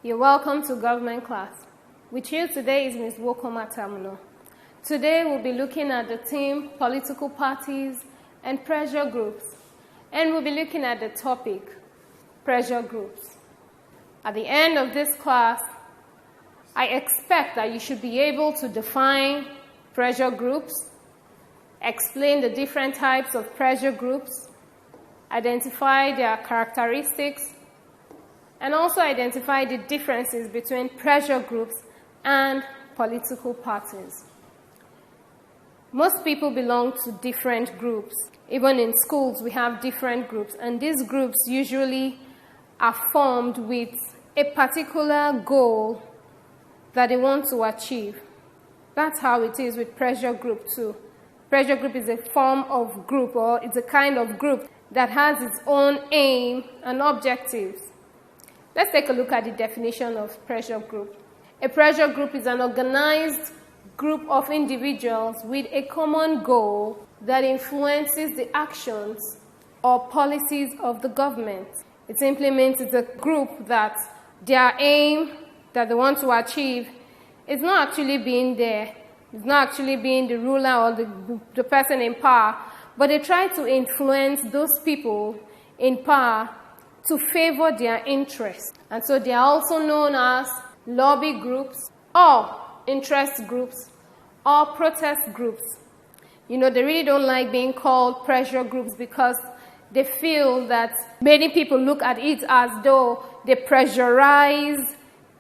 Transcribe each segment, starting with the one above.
You're welcome to government class. With you today is Ms. Wokoma Tamuno. Today we'll be looking at the theme political parties and pressure groups. And we'll be looking at the topic pressure groups. At the end of this class, I expect that you should be able to define pressure groups, explain the different types of pressure groups, identify their characteristics, and also identify the differences between pressure groups and political parties. Most people belong to different groups. Even in schools, we have different groups, and these groups usually are formed with a particular goal that they want to achieve. That's how it is with pressure group too. Pressure group is a form of group, or it's a kind of group that has its own aim and objectives. Let's take a look at the definition of pressure group. A pressure group is an organized group of individuals with a common goal that influences the actions or policies of the government. It simply means it's a group that their aim that they want to achieve is not actually being there. It's not actually being the ruler or the person in power, but they try to influence those people in power to favor their interests. And so they are also known as lobby groups or interest groups or protest groups. You know, they really don't like being called pressure groups because they feel that many people look at it as though they pressurize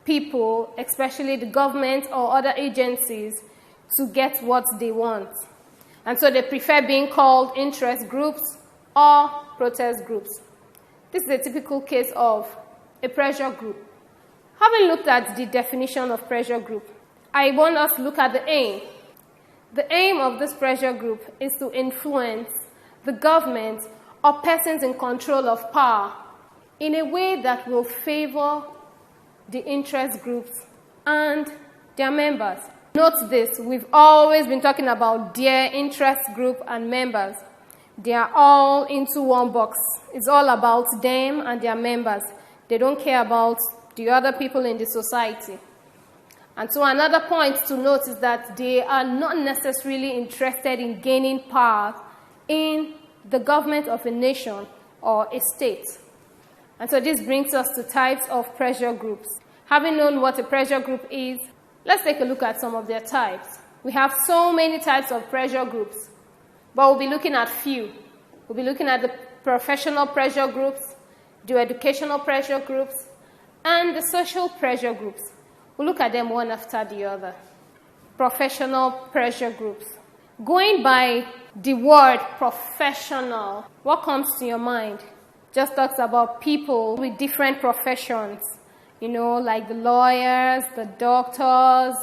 people, especially the government or other agencies, to get what they want. And so they prefer being called interest groups or protest groups. This is a typical case of a pressure group. Having looked at the definition of pressure group, I want us to look at the aim. The aim of this pressure group is to influence the government or persons in control of power in a way that will favor the interest groups and their members. Note this, we've always been talking about their interest group and members. They are all into one box. It's all about them and their members. They don't care about the other people in the society. And so another point to note is that they are not necessarily interested in gaining power in the government of a nation or a state. And so this brings us to types of pressure groups. Having known what a pressure group is, let's take a look at some of their types. We have so many types of pressure groups, but we'll be looking at few. We'll be looking at the professional pressure groups, the educational pressure groups, and the social pressure groups. We'll look at them one after the other. Professional pressure groups. Going by the word professional, what comes to your mind? Just talks about people with different professions, you know, like the lawyers, the doctors,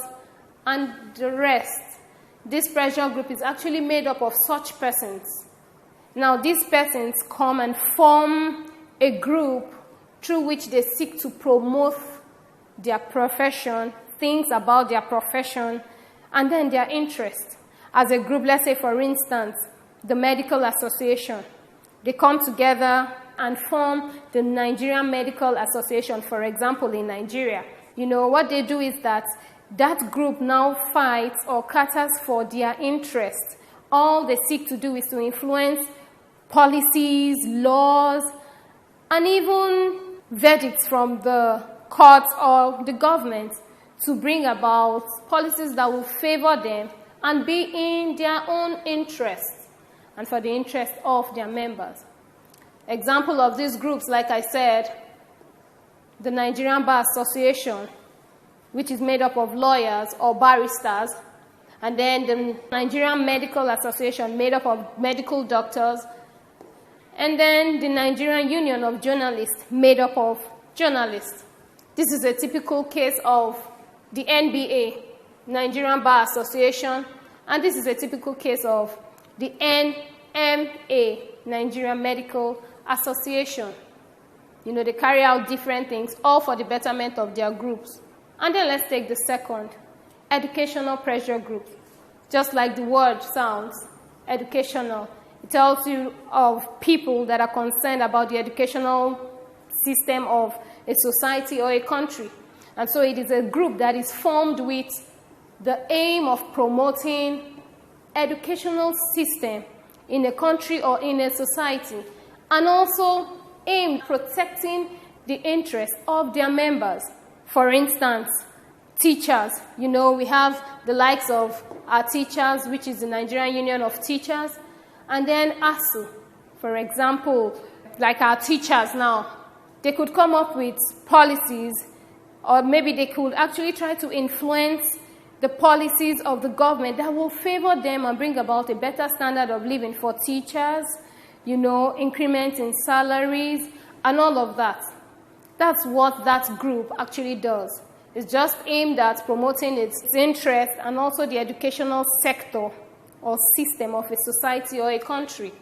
and the rest. This pressure group is actually made up of such persons. Now, these persons come and form a group through which they seek to promote their profession, things about their profession, and then their interest. As a group, let's say, for instance, the Medical Association. They come together and form the Nigerian Medical Association, for example, in Nigeria. You know, what they do is that group now fights or caters for their interests. All they seek to do is to influence policies, laws, and even verdicts from the courts or the government to bring about policies that will favor them and be in their own interest and for the interest of their members. Example of these groups, like I said, the Nigerian Bar Association, which is made up of lawyers or barristers, and then the Nigerian Medical Association, made up of medical doctors, and then the Nigerian Union of Journalists, made up of journalists. This is a typical case of the NBA, Nigerian Bar Association, and this is a typical case of the NMA, Nigerian Medical Association. You know, they carry out different things, all for the betterment of their groups. And then let's take the second, educational pressure group. Just like the word sounds, educational. It tells you of people that are concerned about the educational system of a society or a country. And so it is a group that is formed with the aim of promoting educational system in a country or in a society, and also aimed protecting the interests of their members. For instance, teachers. You know, we have the likes of our teachers, which is the Nigerian Union of Teachers, and then ASU. For example, like our teachers now, they could come up with policies, or maybe they could actually try to influence the policies of the government that will favor them and bring about a better standard of living for teachers, you know, increment in salaries, and all of that. That's what that group actually does. It's just aimed at promoting its interest and also the educational sector or system of a society or a country.